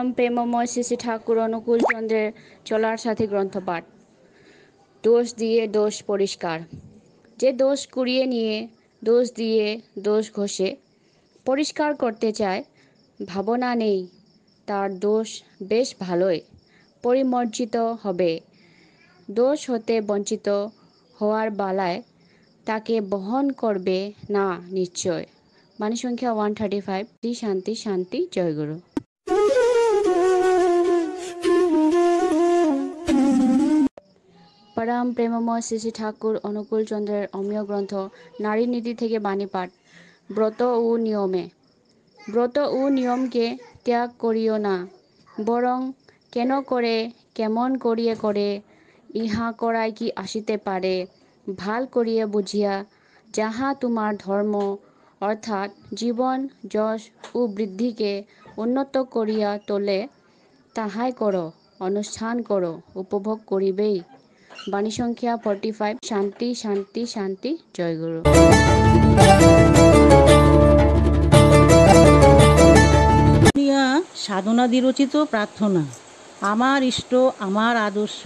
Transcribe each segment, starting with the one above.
পরম প্রেমময় শ্রী শ্রী ঠাকুর অনুকূল চন্দ্রের চলার সাথী গ্রন্থপাঠ। দোষ দিয়ে দোষ পরিষ্কার। যে দোষ কুড়িয়ে নিয়ে দোষ দিয়ে দোষ ঘষে পরিষ্কার করতে চায়, ভাবনা নেই তার দোষ বেশ ভালোই পরিমার্জিত হবে। দোষ হতে বঞ্চিত হওয়ার বালায় তাকে বহন করবে না নিশ্চয়। বাণী সংখ্যা 135। শান্তি শান্তি, জয়গুরু। পরম প্রেমময় শ্রী শ্রী ঠাকুর অনুকূল চন্দ্রের অমীয় গ্রন্থ নারী নীতি থেকে বাণী পাঠ। ব্রত ও নিয়মে। ব্রত ও নিয়মকে ত্যাগ করিও না, বরং কেন করে কেমন করিয়ে করে ইহা করাই কি আসিতে পারে, ভাল করিয়া বুঝিয়া যাহা তোমার ধর্ম অর্থাৎ জীবন যশ ও বৃদ্ধিকে উন্নত করিয়া তোলে, তাহাই করো, অনুষ্ঠান করো, উপভোগ করিবেই। বাণী সংখ্যা 45। শান্তি শান্তি শান্তি, জয়গুরু। সাধনাদি রচিত প্রার্থনা। আমার ইষ্ট, আমার আদর্শ,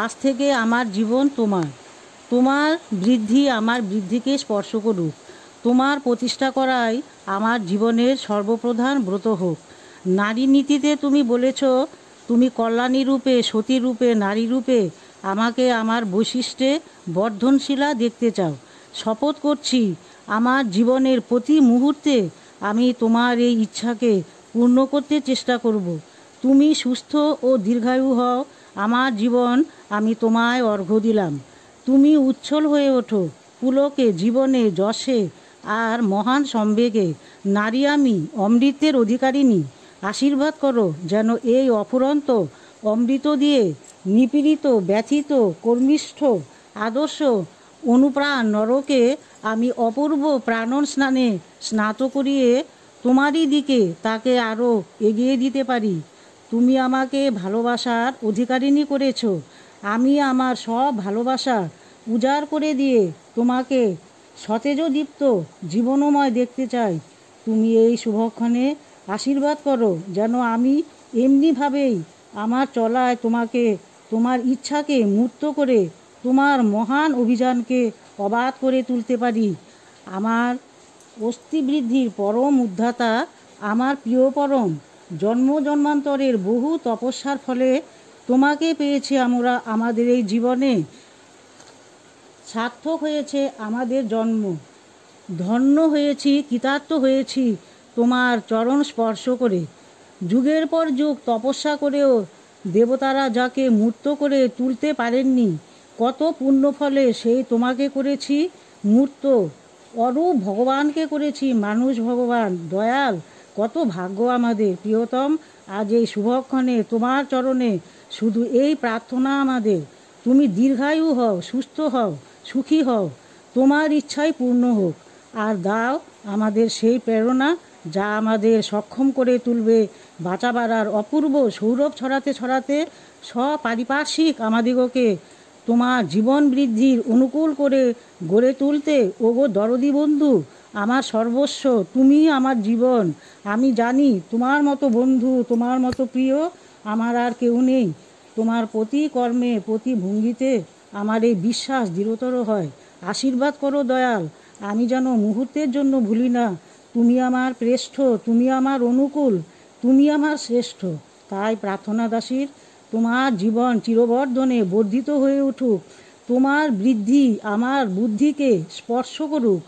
আজ থেকে আমার জীবন তোমার। তোমার বৃদ্ধি আমার বৃদ্ধিকে স্পর্শ করুক। তোমার প্রতিষ্ঠা করাই আমার জীবনের সর্বপ্রধান ব্রত হোক। নারী নীতিতে তুমি বলেছ, তুমি কল্যাণী রূপে, সতী রূপে, নারী রূপে আমাকে আমার বৈশিষ্ট্যে বর্ধনশীলা দেখতে চাও। শপথ করছি, আমার জীবনের প্রতি মুহূর্তে আমি তোমার এই ইচ্ছাকে পূর্ণ করতে চেষ্টা করব। তুমি সুস্থ ও দীর্ঘায়ু হও, আমার জীবন আমি তোমায় অর্ঘ্য দিলাম। তুমি উচ্ছল হয়ে ওঠো, পুলকে, জীবনে, যশে আর মহান সম্বেগে। নারী আমি, অমৃতের অধিকারিণী। আশীর্বাদ করো যেন এই অফুরন্ত অমৃত দিয়ে নিপীড়িত, ব্যথিত, কর্মিষ্ঠ, আদর্শ অনুপ্রাণ নরকে আমি অপূর্ব প্রাণন স্নানে স্নাত করিয়ে তোমারই দিকে তাকে আরও এগিয়ে দিতে পারি। তুমি আমাকে ভালোবাসার অধিকারিণী করেছ, আমি আমার সব ভালোবাসা উজাড় করে দিয়ে তোমাকে সতেজদীপ্ত জীবনময় দেখতে চাই। তুমি এই শুভক্ষণে আশীর্বাদ করো যেন আমি এমনিভাবেই আমার চলায় তোমাকে, তোমার ইচ্ছাকে মূর্ত করে তোমার মহান অভিযানকে অবাধ করে তুলতে পারি। আমার অস্থিবৃদ্ধির পরম উদ্ধাতা, আমার প্রিয় পরম, জন্ম জন্মান্তরের বহু তপস্যার ফলে তোমাকে পেয়েছি আমরা। আমাদের এই জীবনে সার্থক হয়েছে আমাদের জন্ম, ধন্য হয়েছি, কৃতার্থ হয়েছি তোমার চরণ স্পর্শ করে। যুগের পর যুগ তপস্যা করেও দেবতারা যাকে মূর্ত করে তুলতে পারেননি, কত পুণ্য ফলে সেই তোমাকে করেছি মূর্ত। অরূপ ভগবানকে করেছি মানুষ ভগবান। দয়াল, কত ভাগ্য আমাদের। প্রিয়তম, আজ এই শুভক্ষণে তোমার চরণে শুধু এই প্রার্থনা আমাদের, তুমি দীর্ঘায়ু হও, সুস্থ হও, সুখী হও, তোমার ইচ্ছাই পূর্ণ হোক। আর দাও আমাদের সেই প্রেরণা যা আমাদের সক্ষম করে তুলবে বাঁচাবার অপূর্ব সৌরভ ছড়াতে ছড়াতে সপারিপার্শ্বিক আমাদিগকে তোমার জীবন বৃদ্ধির অনুকূল করে গড়ে তুলতে। ওগো দরদি বন্ধু, আমার সর্বস্ব, তুমি আমার জীবন। আমি জানি তোমার মতো বন্ধু, তোমার মতো প্রিয় আমার আর কেউ নেই। তোমার প্রতি কর্মে, প্রতি ভঙ্গিতে আমার এই বিশ্বাস দৃঢ়তর হয়। আশীর্বাদ করো দয়াল, আমি যেন মুহূর্তের জন্য ভুলি না, তুমি আমার শ্রেষ্ঠ, তুমি আমার অনুকূল, তুমি আমার শ্রেষ্ঠ। তাই প্রার্থনা দাসীর, তোমার জীবন চিরবর্ধনে বর্ধিত হয়ে উঠুক। তোমার বৃদ্ধি আমার বুদ্ধিকে স্পর্শ করুক।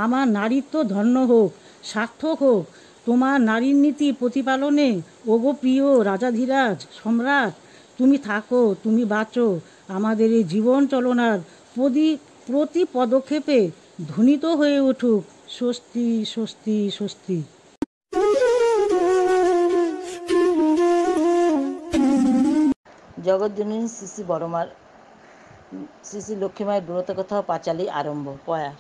আমার নারীত্ব ধন্য হোক, সার্থক হোক তোমার নারীর নীতি প্রতিপালনে। ওগো প্রিয় রাজাধিরাজ সম্রাট, তুমি থাকো, তুমি বাঁচো। আমাদের এই জীবন চলনার প্রতি পদক্ষেপে ধ্বনিত হয়ে উঠুক স্বস্তি স্বস্তি স্বস্তি। জগৎজননী শ্রী শ্রী বড়মার শ্রী শ্রী লক্ষ্মীমায়ের ব্রতকথা পাঁচালী আরম্ভ। পয়া।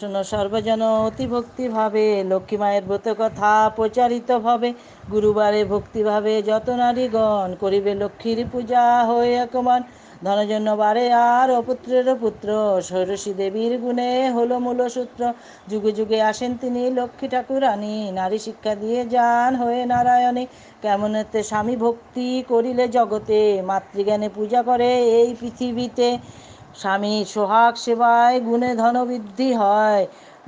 শোনো সর্বজন অতি ভক্তিভাবে, লক্ষ্মী মায়ের ব্রত কথা প্রচারিত ভাবে। গুরুবারে ভক্তিভাবে যত নারীগণ, করিবে লক্ষ্মীর পূজা হয়ে একমান। ধনজন্য বারে আর অপুত্রের পুত্র, ষোড়শী দেবীর গুণে হলো মূলসূত্র। যুগে যুগে আসেন তিনি লক্ষ্মী ঠাকুরানী, নারী শিক্ষা দিয়ে যান হয়ে নারায়ণী। কেমনেতে স্বামী ভক্তি করিলে জগতে, মাতৃজ্ঞানে পূজা করে এই পৃথিবীতে। স্বামী সোহাগ সেবায় গুণে ধন বৃদ্ধি হয়,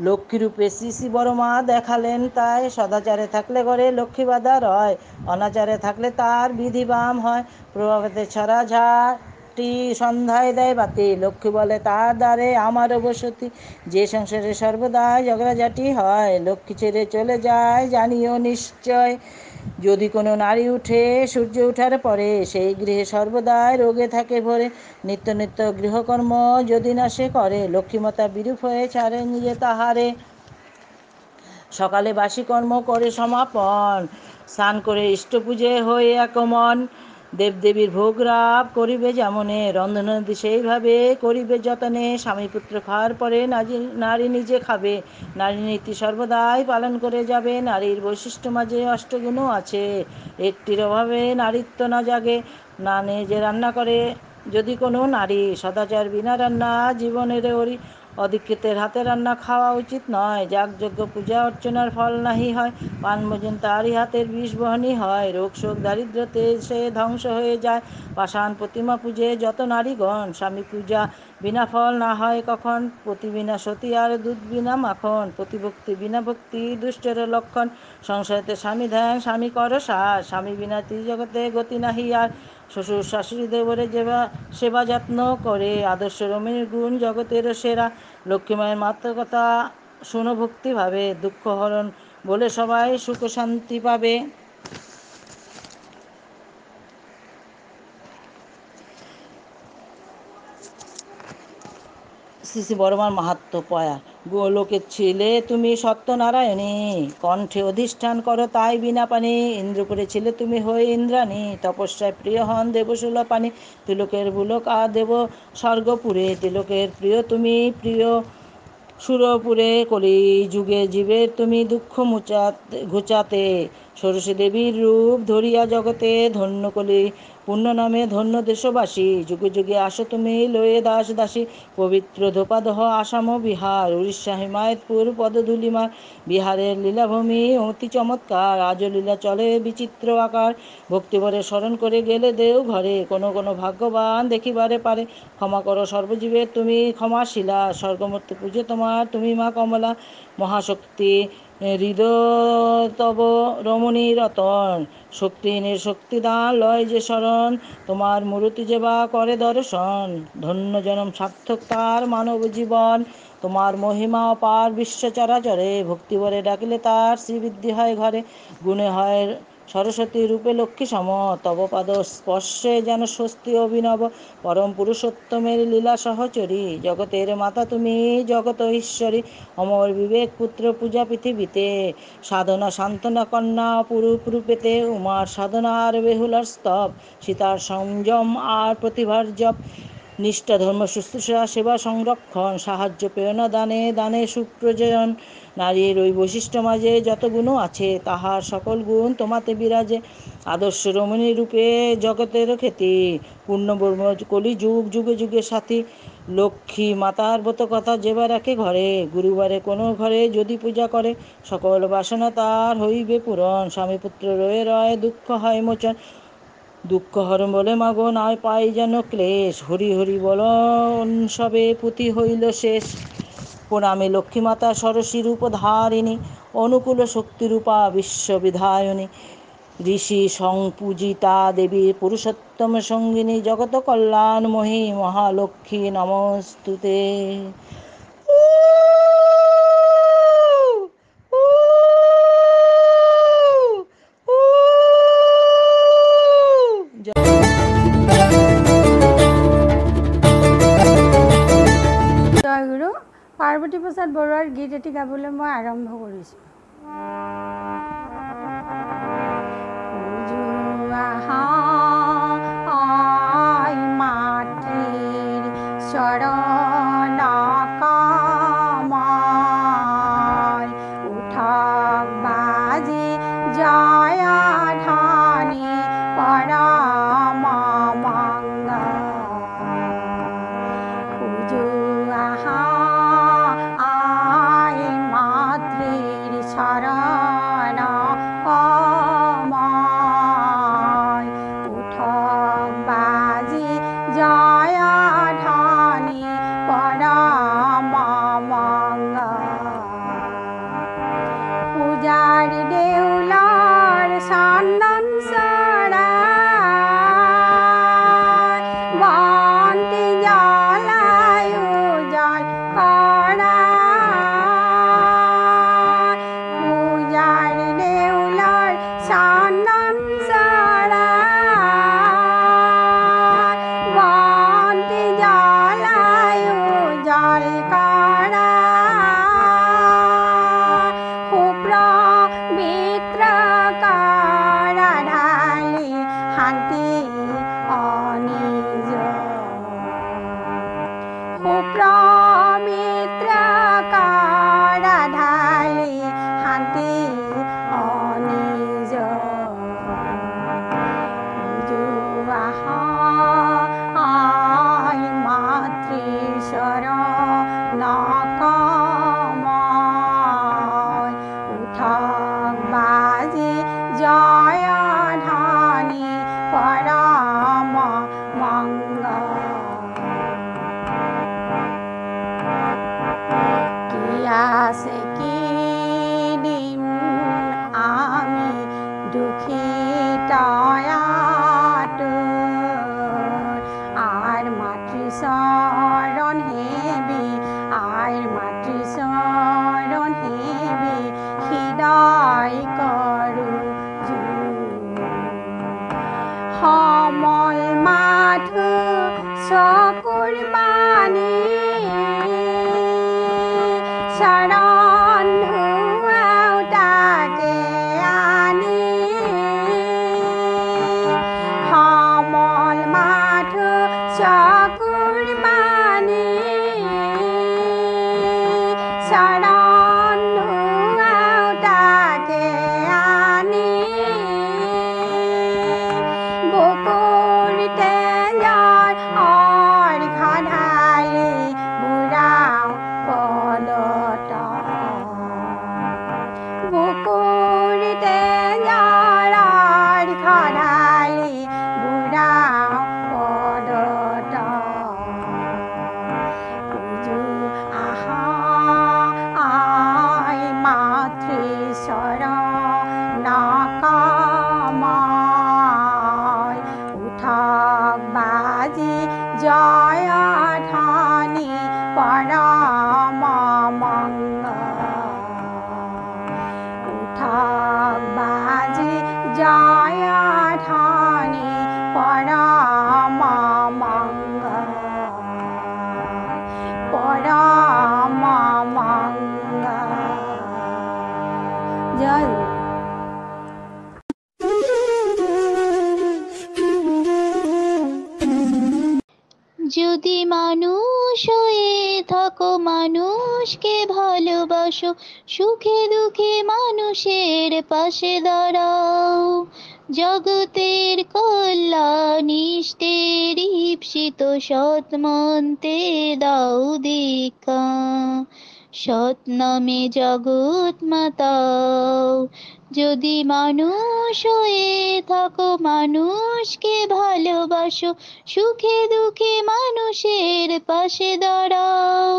লক্ষ্মীরূপে শ্রী শ্রী বড় মা দেখালেন তাই। সদাচারে থাকলে ঘরে লক্ষ্মী বাধা রয়, অনাচারে থাকলে তার বিধি বাম হয়। প্রভাতে ছড়া ঝাঁটি, সন্ধ্যায় দেয় বাতি, লক্ষ্মী বলে তার দ্বারে আমার বসতি। যে সংসারে সর্বদাই ঝগড়াঝাটি হয়, লক্ষ্মী ছেড়ে চলে যায় জানিও নিশ্চয়। যদি কোনো নারী উঠে সূর্য উঠার পরে, সেই গৃহে সর্বদাই রোগে থাকে ভরে। নিত্য নিত্য গৃহকর্ম যদি না সে করে, লক্ষ্মীমাতা বিরূপ হয়ে ছাড়ে নিজে তাহারে। সকালে বাসি কর্ম করে সমাপন, স্নান করে ইষ্টপূজে হয়ে একমন। দেবদেবীর ভোগ রাব করিবে যেমনে, রন্ধনাদি সেইভাবে করিবে যতনে। স্বামী পুত্র খাওয়ার পরে নারী নিজে খাবে, নারী নীতি সর্বদাই পালন করে যাবে। নারীর বৈশিষ্ট্য মাঝে অষ্টগুণও আছে, একটির অভাবে নারীত্ব না জাগে। না নিজে রান্না করে যদি কোনো নারী, সদাচার বিনা রান্না জীবনের ওরি। অধিকৃতের হাতে রান্না খাওয়া উচিত নয়, যাগযজ্ঞ পূজা অর্চনার ফল নাহি হয়। পান ভোজন তারই হাতের বিষ বহনই হয়, রোগ শোক দারিদ্র্যতে সে ধ্বংস হয়ে যায়। পাষাণ প্রতিমা পূজে যত নারীগণ, স্বামী পূজা বিনা ফল না হয় কখন। পতি বিনা সতী আর দুধ বিনা মাখন, প্রতিভক্তি বিনা ভক্তি দুষ্টের লক্ষণ। সংসারেতে স্বামী ধ্যান স্বামী কর সার, স্বামী বিনা ত্রিজগতে গতি নাহি আর। শ্বশুর শাশুড়ি দেবরে সেবা যত্ন করে, আদর্শ রমণীর গুণ জগতের সেরা। লক্ষ্মী মায়ের মাত্র কথা শোনো ভক্তিভাবে, দুঃখ হরণ বলে সবাই সুখ শান্তি পাবে। শ্রী শ্রী বড়মার মাহাত্ম্য পয়া। গোলোকের ছিলে তুমি সত্যনারায়ণী, কণ্ঠে অধিষ্ঠান করো তাই বিনা পানি। ইন্দ্রপুরে ছিলে তুমি হয়ে ইন্দ্রাণী, তপস্যায় প্রিয় হন দেবশূলপাণি। তিলকের বুলক আর দেব স্বর্গপুরে, তিলকের প্রিয় তুমি প্রিয় সুরপুরে। কলি যুগে জীবের তুমি দুঃখ ঘুচাতে, ষোড়শী দেবীর রূপ ধরিয়া জগতে। ধন্য কলি পুণ্য নামে ধন্য দেশবাসী, যুগে যুগে আসো তুমি লয়ে দাস দাসী। পবিত্র ধোপাদহ আসাম বিহার, উড়িষ্যা হিমায়তপুর পদধূলিমার। বিহারের লীলাভূমি অতি চমৎকার, আজ লীলা চলে বিচিত্র আকার। ভক্তিভরে স্মরণ করে গেলে দেও ঘরে, কোনো কোনো ভাগ্যবান দেখিবারে পারে। ক্ষমা করো সর্বজীবের তুমি ক্ষমাশীলা, স্বর্গমূর্তি পুজো তোমার তুমি মা কমলা। মহাশক্তি হৃদয় তব রমণী রতন, শক্তিহীনের শক্তিদান লয় যে শরণ। তোমার মূর্তি যে বা করে দর্শন, ধন্য জনম সার্থক তার মানব জীবন। তোমার মহিমা অপার বিশ্ব চরাচরে, ভক্তিভরে ডাকিলে তার শ্রীবৃদ্ধি হয় ঘরে। গুণে হয় সরস্বতী রূপে লক্ষ্মী সম, তব পাদ স্পর্শে যেন স্বস্তি অভিনব। পরম পুরুষোত্তমের লীলা সহচরী, জগতের মাতা তুমি জগত ঈশ্বরী। অমর বিবেক পুত্র পূজা পৃথিবীতে, সাধনা সান্ত্বনা কন্যা অপরূপ রূপেতে। উমার সাধনার বেহুলার স্তব, সীতার সংযম আর প্রতিভার জপ। নিষ্ঠা ধর্ম শুশ্রূষা সেবা সংরক্ষণ, সাহায্য প্রেরণা দানে দানে সুপ্রযোজন। নারীর ওই বৈশিষ্ট্য মাঝে যত গুণও আছে, তাহার সকল গুণ তোমাতে বিরাজে। আদর্শ রমণী রূপে জগতের খ্যাতি, পূর্ণব্রহ্ম কলি যুগ যুগে যুগে সাথী। লক্ষ্মী মাতার ব্রত কথা যেবা রাখে ঘরে, গুরুবারে কোনো ঘরে যদি পূজা করে, সকল বাসনা তার হইবে পূরণ। স্বামী পুত্র রয়ে রয় দুঃখ হয় মোচন, দুঃখ হরণ বলে মাগো নাই পাই যেন ক্লেশ। হরি হরি বলন সবে পুঁথি হইল শেষ। প্রণামে লক্ষ্মীমাতা ষোড়শী রূপধারিণী, অনুকূল শক্তিরূপা বিশ্ববিধায়িনী। ঋষি সংপূজিতা দেবী পুরুষোত্তম সঙ্গিনী, জগত কল্যাণময়ী মহালক্ষ্মী নমস্তুতে। জয়গুৰু। পাৰ্বতী প্ৰসাদ বৰুৱাৰ গীত এটি গাবলৈ মই আৰম্ভ কৰিছোঁ। মাতৃৰ চৰণ কামা জয়া ধানি পরমঙ্গল পুজো আহা আয় মাতৃর শরণ কময় উঠক বাজি জয়া ধানি পরমঙ্গল পূজার দেউলার চন্দন চড়ায় বন্তি জ্বালায় উজাল করায় পূজার দেউলার চন্দন চড়ায় বন্তি জ্বালায় উজাল ঢালি শান্তি অনিজ সুপ্রমিত্র ঢালি শান্তি অনিজ আয় মাতৃশ্বর নকময় উঠক বাজি জয় ধানি পরমঙ্গল কি আছে কি দিন আমি দুঃখী তয়াতুর আর মাতৃচরণ হেবি আর মাতৃচরণ হেবি হৃদয় করু সমল মাথু চকুৰ পানী শৰণ ধুৱাও তাকে আনি সমল মাথু চকুৰ পানী শৰণ ধুৱাও তাকে আনি বুকুৰিতে যাৰ অৰ্ঘা ঢালি বুঢ়াও পদত বুকুৰিতে যাৰ অৰ্ঘা ঢালি বুঢ়াও পদত পুজো আহা আই মাতৃচৰণ কময় উঠক বাজি জয় ধানি পৰমঙ্গল উঠক বাজি জয় ধানি পৰমঙ্গল পৰমঙ্গল জয় যদি মানুষ হয়ে থাকো মানুষকে ভালোবাসো সুখে দুঃখে মানুষের পাশে দাঁড়াও জগতের কল্যাণ ইষ্টের ঈপ্সিত সৎ মন্তে দাও দীক্ষা সৎ নামে জগৎ মাতাও যদি মানুষ হয়ে থাকো মানুষকে ভালোবাসো সুখে দুঃখে মানুষের পাশে দাঁড়াও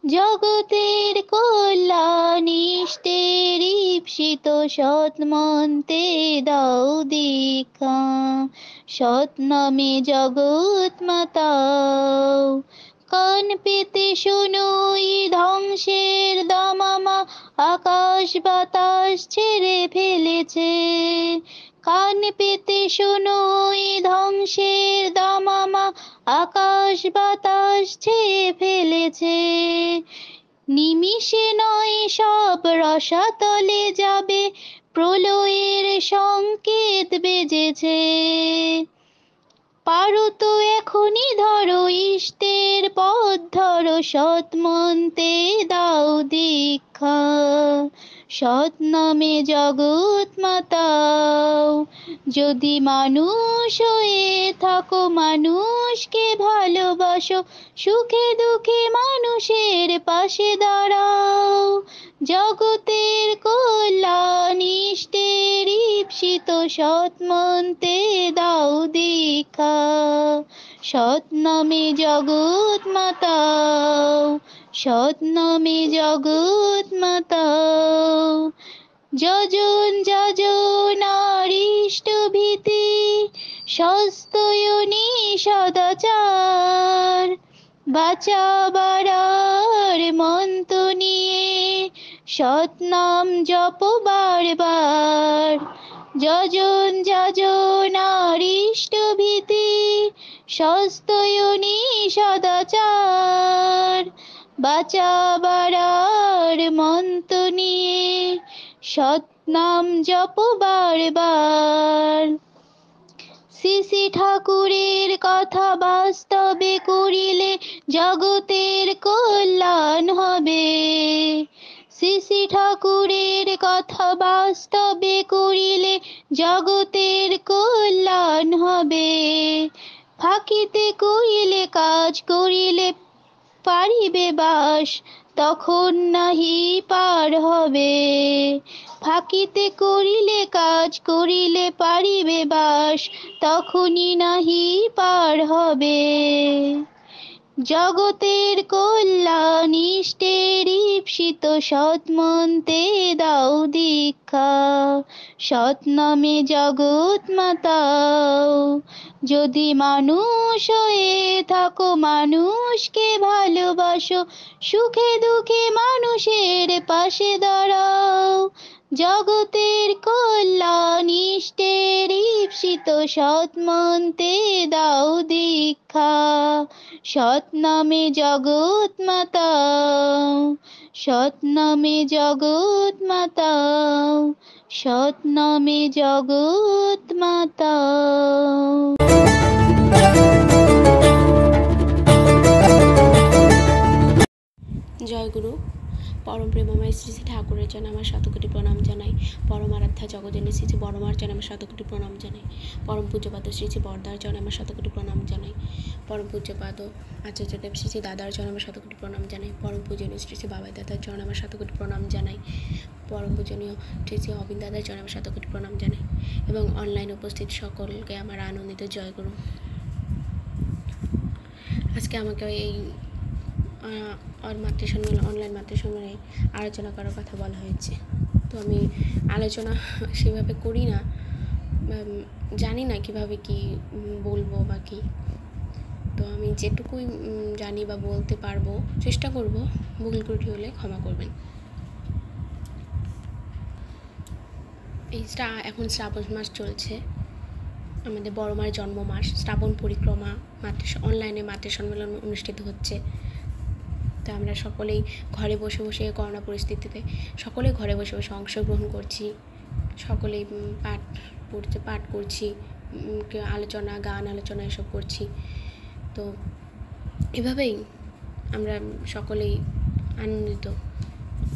জগতের কল্যাণ ইষ্টের ঈপ্সিত সৎ মন্তে দাও দীক্ষা সৎ নামে জগৎ মাতাও কান পেতে শোনো এই ধ্বংসের দামামা আকাশ বাতাস ছেড়ে ফেলেছে কান পেতে শোনো এই ধ্বংসের দামামা আকাশ বাতাস ছেড়ে ফেলেছে নিমিষে নয় সব রসাতলে যাবে প্রলয়ের সংকেত বেজেছে পারো তো এখনই ধরো ইষ্টের পথ ধরো সৎ মন্তে দাও দীক্ষা সৎ নামে জগৎ মাতাও। যদি মানুষ হয়ে থাকো মানুষকে ভালোবাসো, সুখে দুঃখে মানুষের পাশে দাঁড়াও। জগতের কল্যাণ ইষ্টের ঈপ্সিত সৎ মন্ত্রে দাও দীক্ষা। সৎ নামে জগৎ মাতাও, সৎ নামে জগৎ মাতাও। যজন যজন আরিষ্ট ভীতি, সস্তয়নি সদাচার। বাঁচাবার মন্ত্র নিয়ে সৎ নাম জপ বারবার। যজন যজন আরিষ্ট ভীতি, সস্তয়নি সদাচার। বাঁচাবার মন্ত্র নিয়ে সৎ নাম জপ বারবার। শ্রী শ্রী ঠাকুরের কথা বাস্তবে করিলে জগতের কল্যাণ হবে। শ্রী শ্রী ঠাকুরের কথা বাস্তবে করিলে জগতের কল্যাণ হবে। ফাঁকিতে করিলে কাজ করিলে পারিবে বাস, তখন নাহি পার হবে। ফাঁকিতে করিলে কাজ করিলে পারিবে বাস, তখনই নাহি পার হবে। জগতের কল্যাণ ইষ্টের ঈপ্সিত সৎ মন্ত্রে দাও দীক্ষা। সৎ নামে জগৎ মাতাও। যদি মানুষ হয়ে থাকো মানুষকে ভালোবাসো, সুখে দুঃখে মানুষের পাশে দাঁড়াও। জগতের কল্যাণ ইষ্টের ঈপ্সিত সৎ মন্ত্রে দাও দীক্ষা। সৎ নামে জগৎ মাতাও, সৎ নামে জগৎ মাতাও, সৎ নামে জগৎ মাতাও। জয়গুরু। পরম প্রেমময় শ্রী শ্রী ঠাকুরের জন্য আমার শতকোটি প্রণাম জানাই। পরম আরাধ্যা জগজনী শ্রী শ্রী বড়মার জন্য আমার শতকোটি প্রণাম জানাই। পরম পূজ্যপাদ শ্রী শ্রী বরদার জন্য আমার শতকোটি প্রণাম জানাই। পরম পূজ্যপাদ আচার্যদেব শ্রী শ্রী দাদার জন্য আমার শতকোটি প্রণাম জানাই। পরম পূজনীয় শ্রী শ্রী বাবাই দাদার জন্য আমার শতকোটি প্রণাম জানাই। পরম পূজনীয় শ্রী শ্রী অবিন দাদার জন্য আমার শতকোটি প্রণাম জানাই। এবং অনলাইনে উপস্থিত সকলকে আমার আনন্দিত জয়গুরু। আজকে আমাকে এই অনলাইন মাতৃসম্মেলনে আলোচনা করার কথা বলা হয়েছে। তো আমি আলোচনা সেভাবে করি না, জানি না কিভাবে কি বলবো বা কি। তো আমি যেটুকুই জানি বা বলতে পারবো চেষ্টা করব, ভুল ত্রুটি হলে ক্ষমা করবেন। এখন শ্রাবণ মাস চলছে, আমাদের বড় মায়ের জন্ম মাস। শ্রাবণ পরিক্রমা অনলাইনে মাতৃসম্মেলন অনুষ্ঠিত হচ্ছে। তো আমরা সকলেই ঘরে বসে বসে করোনা পরিস্থিতিতে সকলেই ঘরে বসে বসে অংশগ্রহণ করছি। সকলেই পাঠ করছি, আলোচনা গান আলোচনা এসব করছি। তো এভাবেই আমরা সকলেই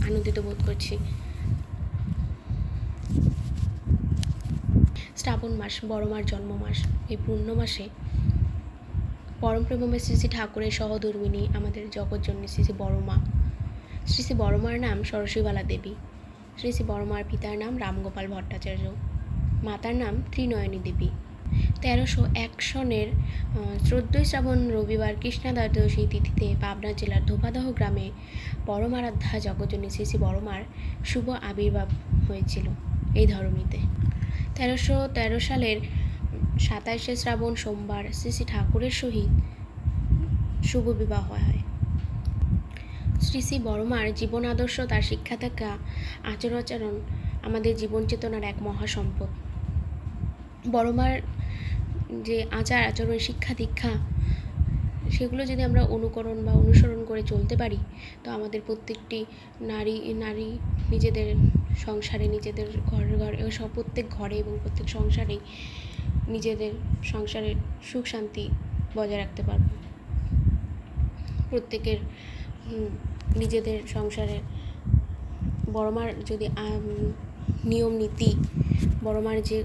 আনন্দিত বোধ করছি। শ্রাবণ মাস বড় মার জন্ম মাস। এই পূর্ণ মাসে পরম প্রেমময় শ্রী শ্রী ঠাকুরের সহধর্মিণী আমাদের জগৎজননী শ্রী শ্রী বড়মা। শ্রী শ্রী বড়মার নাম সরস্বতীবালা দেবী। শ্রী শ্রী বড়মার পিতার নাম রামগোপাল ভট্টাচার্য, মাতার নাম ত্রিনয়নী দেবী। 1301 সনের 14 শ্রাবণ রবিবার কৃষ্ণা দ্বাদশী তিথিতে পাবনা জেলার ধোপাদহ গ্রামে পরমারাধ্যা জগৎজননী শ্রী শ্রী বড়মার শুভ আবির্ভাব হয়েছিল এই ধরনীতে। 1313 সালের 27শে শ্রাবণ সোমবার শ্রী শ্রী ঠাকুরের সহিত শুভ বিবাহ হয়। শ্রী শ্রী বড়মার জীবন আদর্শ, তার শিক্ষা থাকা আচরণ আমাদের জীবন চেতনার এক মহাসম্পদ। বড়মার যে আচার আচরণ, শিক্ষা দীক্ষা, সেগুলো যদি আমরা অনুকরণ বা অনুসরণ করে চলতে পারি, তো আমাদের প্রত্যেকটি নারী নিজেদের সংসারে, নিজেদের ঘরে সব প্রত্যেক ঘরে এবং প্রত্যেক সংসারেই নিজেদের সংসারের সুখ শান্তি বজায় রাখতে পারব। প্রত্যেকের নিজেদের সংসারের বড় মার যদি নিয়ম নীতি, বড় মার যে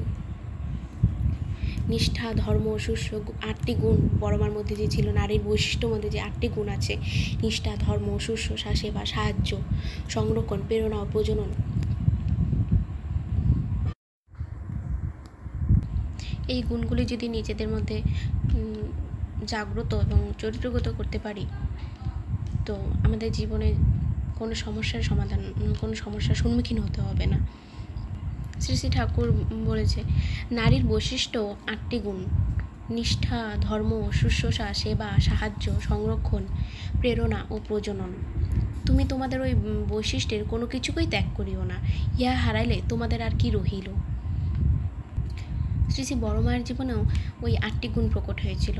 নিষ্ঠা, ধর্ম, শুশ্য 8টি গুণ বড় মার মধ্যে যে ছিল, নারীর বৈশিষ্ট্যর মধ্যে যে 8টি গুণ আছে, নিষ্ঠা, ধর্ম, শুশ্রূষা, সেবা, সাহায্য, সংরক্ষণ, প্রেরণা ও প্রজনন, এই গুণগুলি যদি নিজেদের মধ্যে জাগ্রত এবং চরিত্রগত করতে পারি, তো আমাদের জীবনে কোনো সমস্যার সম্মুখীন হতে হবে না। শ্রী শ্রী ঠাকুর বলেছে, নারীর বৈশিষ্ট্য 8টি গুণ: নিষ্ঠা, ধর্ম, শুশ্রূষা, সেবা, সাহায্য, সংরক্ষণ, প্রেরণা ও প্রজনন। তুমি তোমাদের ওই বৈশিষ্ট্যের কোনো কিছুকেই ত্যাগ করিও না, ইহা হারাইলে তোমাদের আর কি রহিল। শ্রী শ্রী বড় মায়ের জীবনেও ওই 8টি গুণ প্রকট হয়েছিল।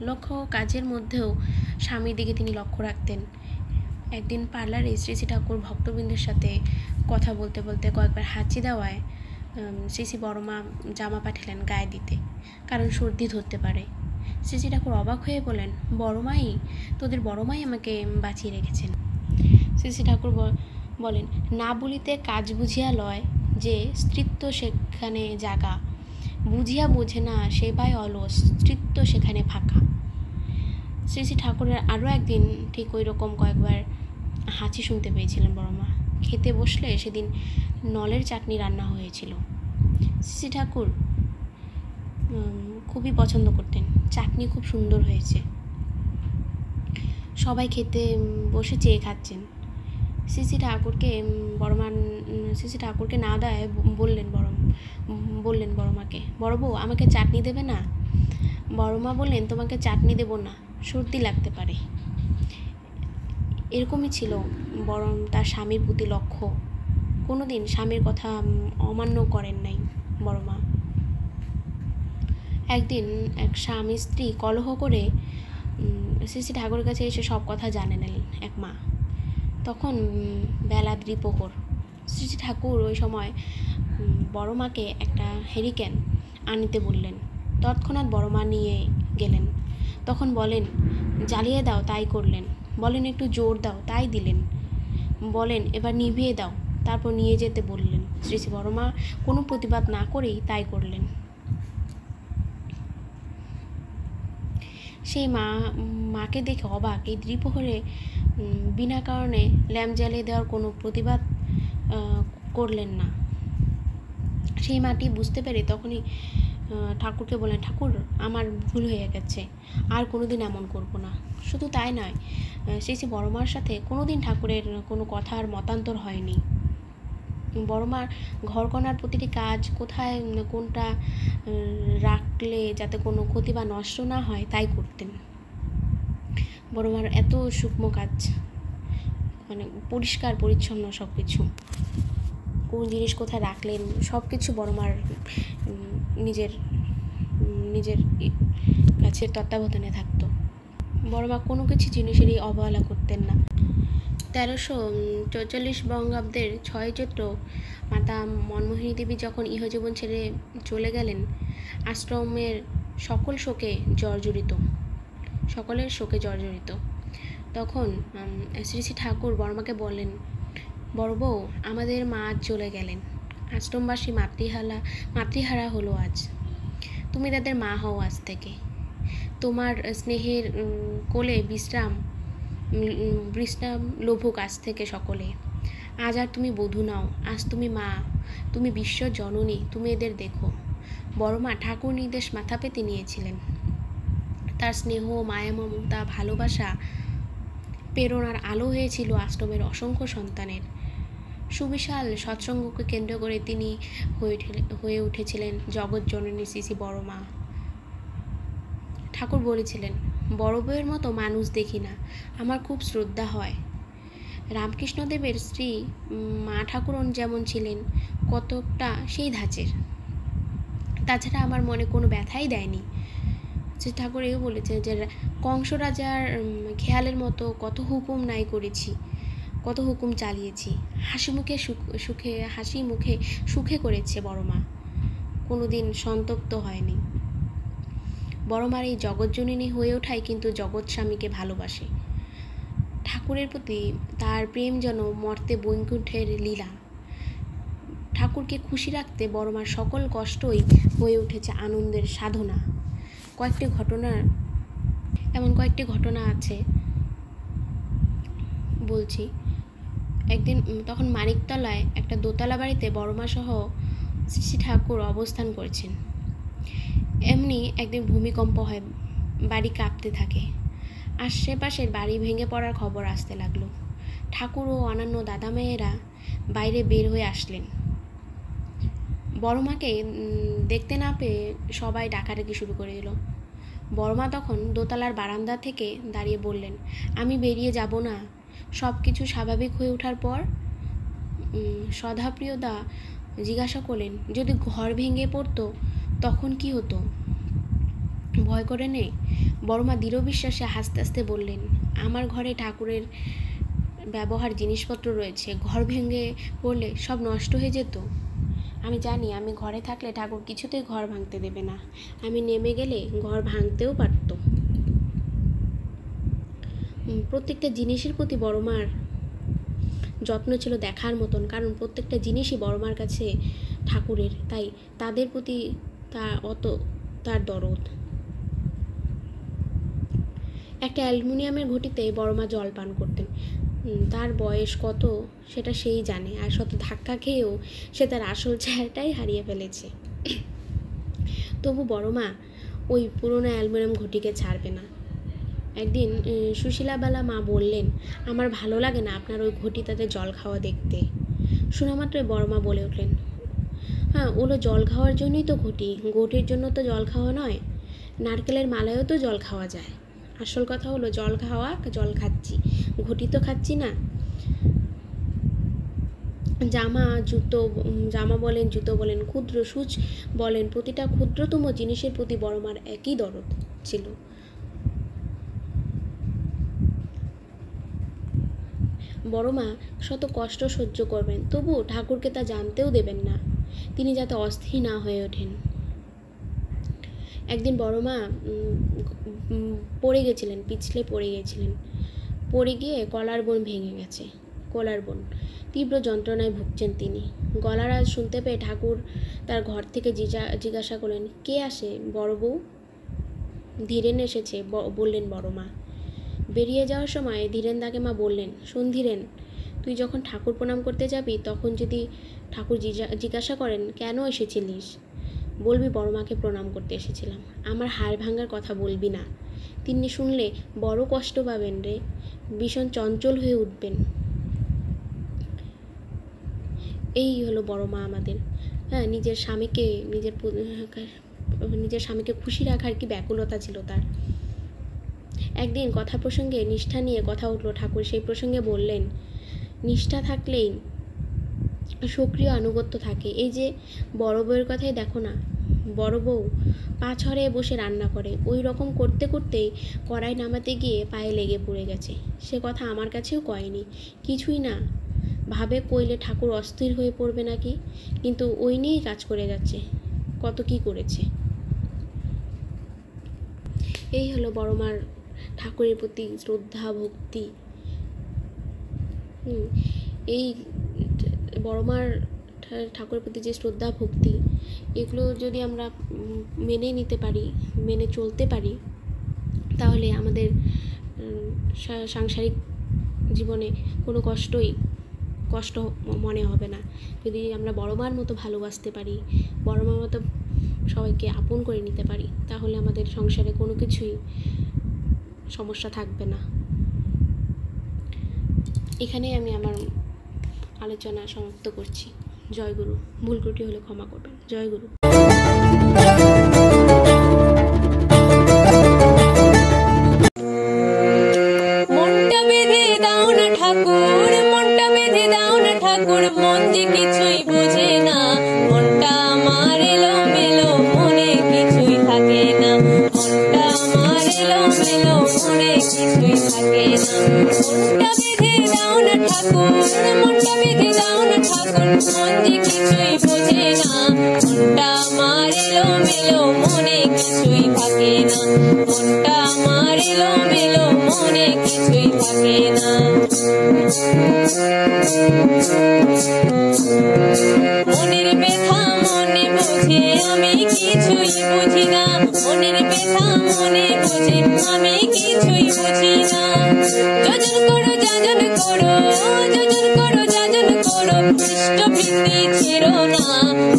লক্ষ্য কাজের মধ্যেও স্বামীর দিকে তিনি লক্ষ্য রাখতেন। একদিন পার্লারে শ্রী শ্রী ঠাকুর ভক্তবৃন্দের সাথে কথা বলতে বলতে কয়েকবার হাঁচি দেওয়ায় শ্রী শ্রী বড় মা জামা পাঠালেন গায়ে দিতে, কারণ সর্দি ধরতে পারে। শ্রী শ্রী ঠাকুর অবাক হয়ে বলেন, বড় মাই, তোদের বড় মাই আমাকে বাঁচিয়ে রেখেছেন। শ্রী শ্রী ঠাকুর বলেন, না বলিতে কাজ বুঝিয়া লয়, যে স্ত্রীত্ব সেখানে জাগা, বুঝিয়া বোঝে না সেবায় অলস, স্ত্রীত্ব সেখানে ফাঁকা। শ্রী শ্রী ঠাকুরের আরও একদিন ঠিক ওই রকম কয়েকবার হাঁচি শুনতে পেয়েছিলেন বড় মা। খেতে বসলে সেদিন নলের চাটনি রান্না হয়েছিল। শ্রী শ্রী ঠাকুর খুবই পছন্দ করতেন, চাটনি খুব সুন্দর হয়েছে। সবাই খেতে বসে চেয়ে খাচ্ছেন। শ্রী শ্রী ঠাকুরকে শ্রী শ্রী ঠাকুরকে না দেয় বললেন বড় মাকে, বড় বউ আমাকে চাটনি দেবে না? বড় মা বললেন, তোমাকে চাটনি দেব না, সর্দি লাগতে পারে। এরকমই ছিল তার স্বামীর প্রতি লক্ষ্য। কোনো দিন স্বামীর কথা অমান্য করেন নাই বড় মা। একদিন এক স্বামী স্ত্রী কলহ করে শ্রী শ্রী ঠাকুরের কাছে এসে সব কথা জানে নিলেন এক মা। তখন বেলা দ্বিপ্রহর। শ্রী শ্রী ঠাকুর ওই সময় বড় মাকে একটা হেরিকেন আনিতে বললেন। তৎক্ষণাৎ বড় মা নিয়ে গেলেন। তখন বলেন, জ্বালিয়ে দাও, তাই করলেন। বলেন, একটু জোর দাও, তাই দিলেন। বলেন, এবার নিভিয়ে দাও, তারপর নিয়ে যেতে বললেন। শ্রী শ্রী বড় মা কোনো প্রতিবাদ না করেই তাই করলেন। সেই মাকে দেখে অবাক, এই দ্বিপ্রহরে বিনা কারণে ল্যাম্প জ্বালিয়ে দেওয়ার কোনো প্রতিবাদ করলেন না। সেই মাটি বুঝতে পেরে তখনই ঠাকুরকে বললেন, ঠাকুর আমার ভুল হয়ে গেছে, আর কোনো দিন এমন করবো না। শুধু তাই নয়, শ্রী শ্রী বড় মার সাথে কোনো দিন ঠাকুরের কোনো কথার মতান্তর হয়নি। বড় মার ঘরকণার প্রতিটি কাজ কোথায় কোনটা রাখলে যাতে কোনো ক্ষতি বা নষ্ট না হয় তাই করতেন। বড় মার এত সূক্ষ্ম কাজ, মানে পরিষ্কার পরিচ্ছন্ন সব কিছু, কোন জিনিস কোথায় রাখলেন সব কিছু বড় মার নিজের কাছের তত্ত্বাবধানে থাকতো। বড় মা কোনো কিছু জিনিসেরই অবহেলা করতেন না। 1344 বঙ্গাব্দের 6 চৈত্র মাতা মনমোহিনী দেবী যখন ইহজীবন ছেড়ে চলে গেলেন, আশ্রমের সকলের শোকে জর্জরিত। তখন শ্রী শ্রী ঠাকুর বড়মাকে বললেন, বড় বউ, আমাদের মা আজ চলে গেলেন, আশ্রমবাসী মাতৃহারা হলো আজ। তুমি তাদের মা হও আজ থেকে। তোমার স্নেহের কোলে বিশ্রাম লোভুক আজ থেকে সকলে। আজ আর তুমি বধূ নাও, আজ তুমি মা, তুমি বিশ্ব জননী, তুমি এদের দেখো। বড় মা ঠাকুর নির্দেশ মাথা পেতে নিয়েছিলেন। তার স্নেহ, মায়া, মমতা, ভালোবাসা প্রেরণার আলো হয়েছিল আশ্রমের অসংখ্য সন্তানের। সুবিশাল সৎসঙ্গকে কেন্দ্র করে তিনি হয়ে উঠেছিলেন জগৎজননী শ্রী শ্রী বড় মা। ঠাকুর বলেছিলেন, বড় বউয়ের মতো মানুষ দেখি না, আমার খুব শ্রদ্ধা হয়। রামকৃষ্ণদেবের স্ত্রী মা ঠাকুরন যেমন ছিলেন কতকটা সেই ধাঁচের, তাছাড়া আমার মনে কোনো ব্যথাই দেয়নি। শ্রী ঠাকুর এও বলেছেন যে কংস রাজার খেয়ালের মতো কত হুকুম নাই করেছি, কত হুকুম চালিয়েছি, হাসি মুখে সুখে করেছে বড় মা, কোনো দিন সন্তপ্ত হয়নি। বড় মার এই জগৎজননী হয়ে ওঠাই কিন্তু জগৎ স্বামীকে ভালোবাসে। ঠাকুরের প্রতি তার প্রেম যেন মর্তে বৈকুণ্ঠের লীলা। ঠাকুরকে খুশি রাখতে বড় মার সকল কষ্টই হয়ে উঠেছে আনন্দের সাধনা। এমন কয়েকটি ঘটনা আছে বলছি। একদিন তখন মানিকতলায় একটা দোতলা বাড়িতে বড়মা সহ শ্রী ঠাকুর অবস্থান করছেন। এমনি একদিন ভূমিকম্প হয়, বাড়ি কাঁপতে থাকে। আশেপাশের বাড়ি ভেঙে পড়ার খবর আসতে লাগলো। ঠাকুর ও অন্যান্য দাদামেয়েরা বাইরে বের হয়ে আসলেন। বড়মাকে দেখতে না পেয়ে সবাই ডাকাডাকি শুরু করে দিল। বড়মা তখন দোতলার বারান্দা থেকে দাঁড়িয়ে বললেন, আমি বেরিয়ে যাব না। সব কিছু স্বাভাবিক হয়ে ওঠার পর সদাপ্রিয়দা জিজ্ঞাসা করলেন, যদি ঘর ভেঙে পড়তো তখন কি হতো? ভয় করে নেই। বড়মা দৃঢ় বিশ্বাসে হাসতে হাসতে বললেন, আমার ঘরে ঠাকুরের ব্যবহার জিনিসপত্র রয়েছে, ঘর ভেঙে পড়লে সব নষ্ট হয়ে যেত। আমি জানি আমি ঘরে থাকলে ঠাকুর কিছুতেই ঘর ভাঙতে দেবে না। আমি নেমে গেলে ঘর ভাঙতেও পারত। প্রত্যেকটা জিনিসের প্রতি বড়মার যত্ন ছিল দেখার মতন, কারণ প্রত্যেকটা জিনিসই বড়মার কাছে ঠাকুরের, তাই তাদের প্রতি তার দরদ। একটা অ্যালুমিনিয়ামের ঘটিতে বড়মা জল পান করতেন। তার বয়স কত সেটা সেই জানে, আর শত ধাক্কা খেয়েও সে তার আসল চেহারাটাই হারিয়ে ফেলেছে। তবু বড়মা ওই পুরোনো অ্যালুমিনিয়াম ঘটিকে ছাড়বে না। একদিন সুশীলাবালা মা বললেন, আমার ভালো লাগে না আপনার ওই ঘটিটাতে জল খাওয়া দেখতে। শোনা মাত্রই বড়মা বলে উঠলেন, হ্যাঁ, ওগুলো জল খাওয়ার জন্যই তো ঘটির জন্য তো জল খাওয়া নয়, নারকেলের মালায়ও তো জল খাওয়া যায়। আসল কথা হলো জল খাচ্ছি, ঘটি তো খাচ্ছি না। জামা বলেন, জুতো বলেন, ক্ষুদ্র সূচ বলেন, প্রতিটা ক্ষুদ্রতম জিনিসের প্রতি বড়মার একই দরদ ছিল। বড়মা শত কষ্ট সহ্য করবেন, তবু ঠাকুরকে তা জানতেও দেবেন না, তিনি যাতে অস্থির না হয়ে ওঠেন। একদিন বড়মা পিছলে পড়ে গেছিলেন। পড়ে গিয়ে কলার বোন ভেঙে গেছে। তীব্র যন্ত্রণায় ভুগছেন তিনি। গলার আওয়াজ শুনতে পেয়ে ঠাকুর তার ঘর থেকে জিজ্ঞাসা করলেন, কে আসে? বড় বউ। ধীরেন এসেছে, বললেন বড়মা। বেরিয়ে যাওয়ার সময় ধীরেনদাকে মা বললেন, শোন ধীরেন, তুই যখন ঠাকুর প্রণাম করতে যাবি তখন যদি ঠাকুর জিজ্ঞাসা করেন কেন এসেছিলিস, বলবি বড়মাকে প্রণাম করতে এসেছিলাম। আমার হাড় ভাঙার কথা বলবি না, তিনি শুনলে বড় কষ্ট পাবেন রে, ভীষণ চঞ্চল হয়ে উঠবেন। এই হলো বড়মা আমাদের। হ্যাঁ, নিজের স্বামীকে খুশি রাখার কি ব্যাকুলতা ছিল তার। একদিন কথা প্রসঙ্গে নিষ্ঠা নিয়ে কথা উঠল। ঠাকুর সেই প্রসঙ্গে বললেন, নিষ্ঠা থাকলেই সক্রিয় আনুগত্য থাকে। এই যে বড় বউয়ের কথাই দেখো না, বড় বউ পা ছড়িয়ে বসে রান্না করে, ওই রকম করতে করতেই কড়াই নামাতে গিয়ে পায়ে লেগে পড়ে গেছে। সে কথা আমার কাছেও কয়নি, কিছুই না, ভাবে কইলে ঠাকুর অস্থির হয়ে পড়বে নাকি, কিন্তু ওই নিয়েই কাজ করে যাচ্ছে, কত কি করেছে। এই হলো বড়মার ঠাকুরের প্রতি শ্রদ্ধা ভক্তি। এই বড়মার ঠাকুরের প্রতি যে শ্রদ্ধা ভক্তি, এগুলো যদি আমরা মেনে নিতে পারি, মেনে চলতে পারি, তাহলে আমাদের সাংসারিক জীবনে কোনো কষ্ট মনে হবে না। যদি আমরা বড়মার মতো ভালোবাসতে পারি, বড়মার মতো সবাইকে আপন করে নিতে পারি, তাহলে আমাদের সংসারে কোনো কিছুই সমস্যা থাকবে না। এখানেই আমি আমার আলোচনা সমাপ্ত করছি। জয় গুরু। ভুল ত্রুটি হলে ক্ষমা করবেন। জয় গুরু। মনটা বেঁধে দাও না ঠাকুর, মনটা বেঁধে দাও না ঠাকুর, মন যে কিছুই বোঝে না, মনটা আমার এলো মেলো, মনে কিছুই থাকে না, মনটা আমার এলো মেলো, মনে কিছুই থাকে না। মনটা বেঁধে দাও না ঠাকুর, মনটা বেঁধে দাও না ঠাকুর, মন যে কিছুই বোঝে না, মনটা আমার এলো মেলো, মনে কিছুই থাকে না, মনটা আমার এলো মেলো, মনে কিছুই থাকে না। মনের ব্যথা মনে বোঝে আমি কিছুই বুঝি না, মনের ব্যথা মনে বোঝে আমি কিছুই বুঝি না। যোজন করো যাজন করো, যোজন করো যাজন করো, ইষ্টবৃত্তি ছেড়ো না।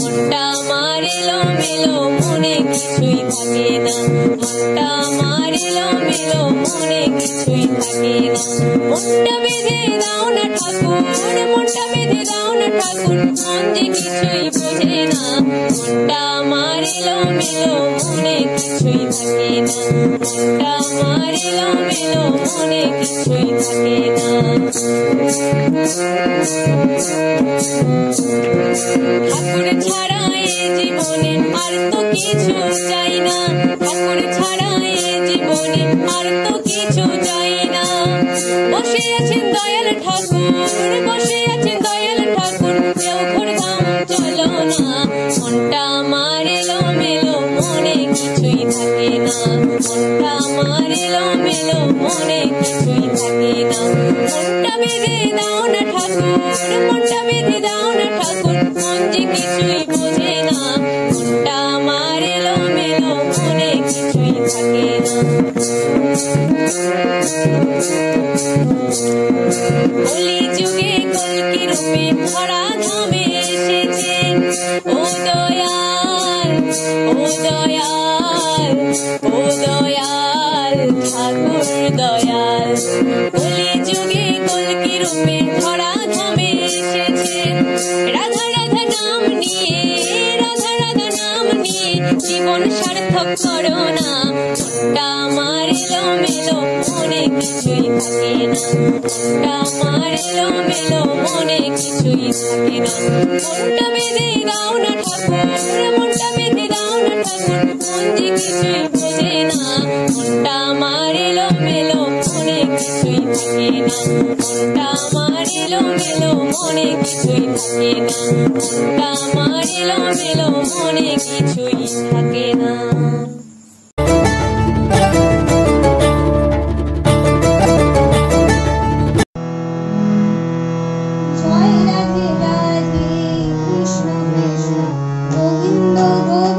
মনটা আমার এলোমেলো মনে কিছুই থাকে না, মনটা আমার এলোমেলো মনে কিছুই থাকে না। মনটা বেঁধে দাও না ঠাকুর, মনটা বেঁধে দাও না ঠাকুর, মন যে কিছুই বোঝে না। মনটা আমার এলোমেলো মনে কিছুই থাকে না, মনটা আমার এলোমেলো মনে কিছুই থাকে না। ঠাকুর ছাড়া এ জীবনে আর তো কিছু চাই না, ঠাকুর ছাড়া এ জীবনে আর তো কিছু চাই না। বসে আছেন দয়াল ঠাকুর, বসে আছেন দয়াল ঠাকুর, কেউ ঘুরধাম চলো না। মনটা আমার এলোমেলো মনে কিছুই থাকে না, মনটা আমার এলোমেলো মনে কিছুই থাকে না। মনটা বেঁধে দাও না ঠাকুর, মনটা বেঁধে দাও না ঠাকুর, মন যে কিছুই বোঝে না। মনটা আমার এলোমেলো মনে কিছুই থাকে না। কলি যুগে কলকি রূপে ধরা ধামে এসেছেন ও দয়াল, ও দয়াল, ও দয়াল ঠাকুর দয়াল। কলি যুগে কলকি রূপে ধরা ধামে এসেছেন, রাধা রাধা নাম নিয়ে, রাধা রাধা নাম নিয়ে জীবন সার্থক করো না। মনটা আমার এলোমেলো মনে কিছুই থাকে না, মনটা আমার এলোমেলো মনে কিছুই থাকে না। মনটা বেঁধে দাও না ঠাকুর, মনটা বেঁধে দাও না ঠাকুর, মন যে কিছুই বোঝে না। মনটা আমার এলোমেলো মনে কিছুই থাকে না, মনটা আমার এলোমেলো মনে কিছুই থাকে না, মনটা আমার এলোমেলো মনে কিছুই থাকে না। Govinda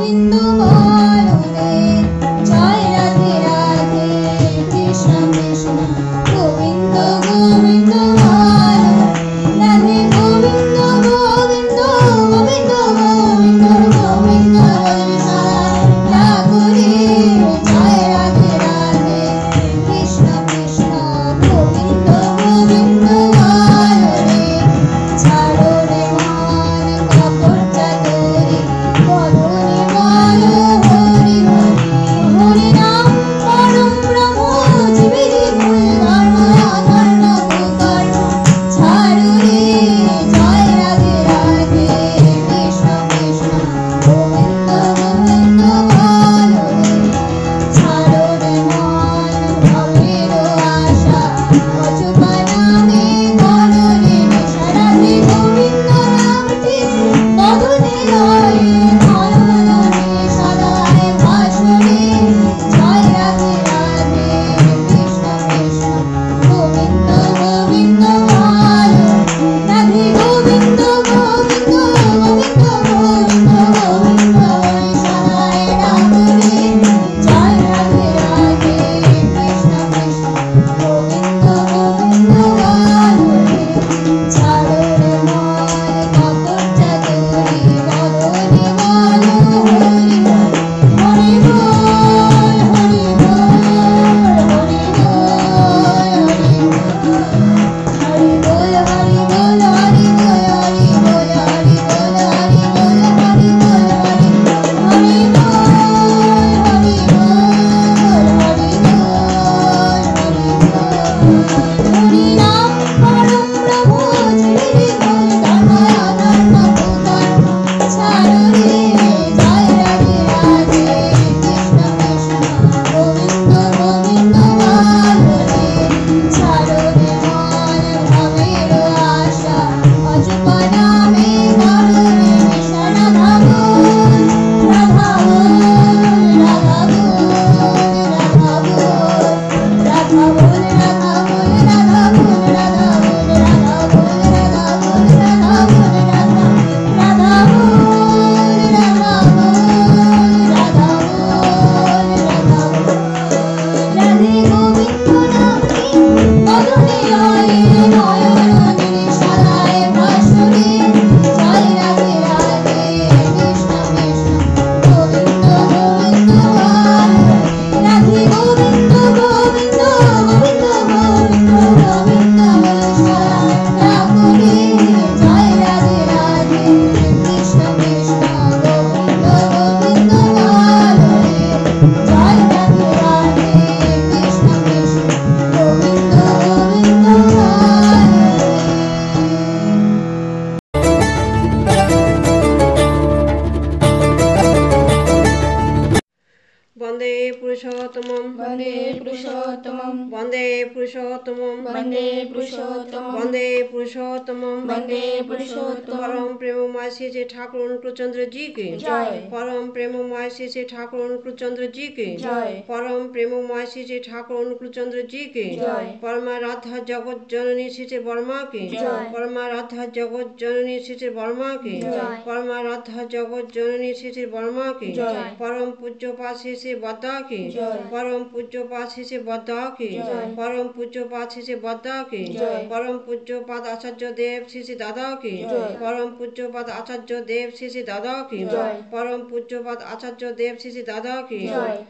वन्दे पुरुषोत्तमं वन्दे पुरुषोत्तमं वन्दे पुरुषोत्तमं वन्दे पुरुषोत्तमं वन्दे पुरुषोत्तमं वन्दे पुरुषोत्तमं परम प्रेममय श्री श्री ठाकुर अनुकूलचंद्र जी की जय। परम प्रेममय श्री श्री ठाकुर अनुकूलचंद्र जी की जय। परम प्रेममय श्री श्री ठाकुर अनुकूलचंद्र जी की जय। परमाराध्या जगत जननी श्री श्री वर्मा की जय। परमाराध्या जगत जननी श्री श्री वर्मा की जय। परमाराध्या जगत जननी श्री श्री वर्मा की जय। परम पूज्यपाद श्री श्री बद्दा की जय। परम पूज्यपाद श्री श्री बद्दा की जय। परम पूज्यपाद श्री श्री बद्दा की जय। परम पूज्यपाद आचार्य देव श्री श्री दादा की जय। परम पूज्यपाद आचार्य देव श्री श्री दादा की जय। परम पूज्यपाद आचार्य देव श्री श्री दादा की जय।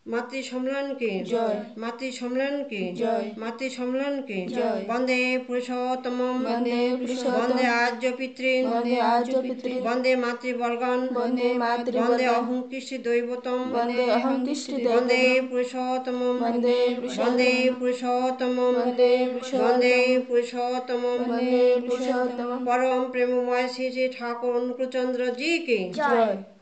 मातृ सम्मेलन की जय। मातृ सम्मेलन की जय। मातृ सम्मेलन की जय। वन्दे पुरुषोत्तमं वन्दे पुरुषोत्तमं वन्दे आर्य पितॄन् वन्दे आर्य पितॄन् वन्दे मातृवर्गान् वन्दे मातृवर्गान् वन्दे अहं कृष्ण दैवतं वन्दे अहं कृष्ण वन्दे दैवतं पुरुषोत्तमं वन्दे वन्दे पुरुषोत्तमं वन्दे वन्दे पुरुषोत्तमं पुरुषोत्तमं वन्दे पुरुषोत्तमं परम प्रेममय श्री श्री ठाकुर अनुकूलचंद्र जी की जय।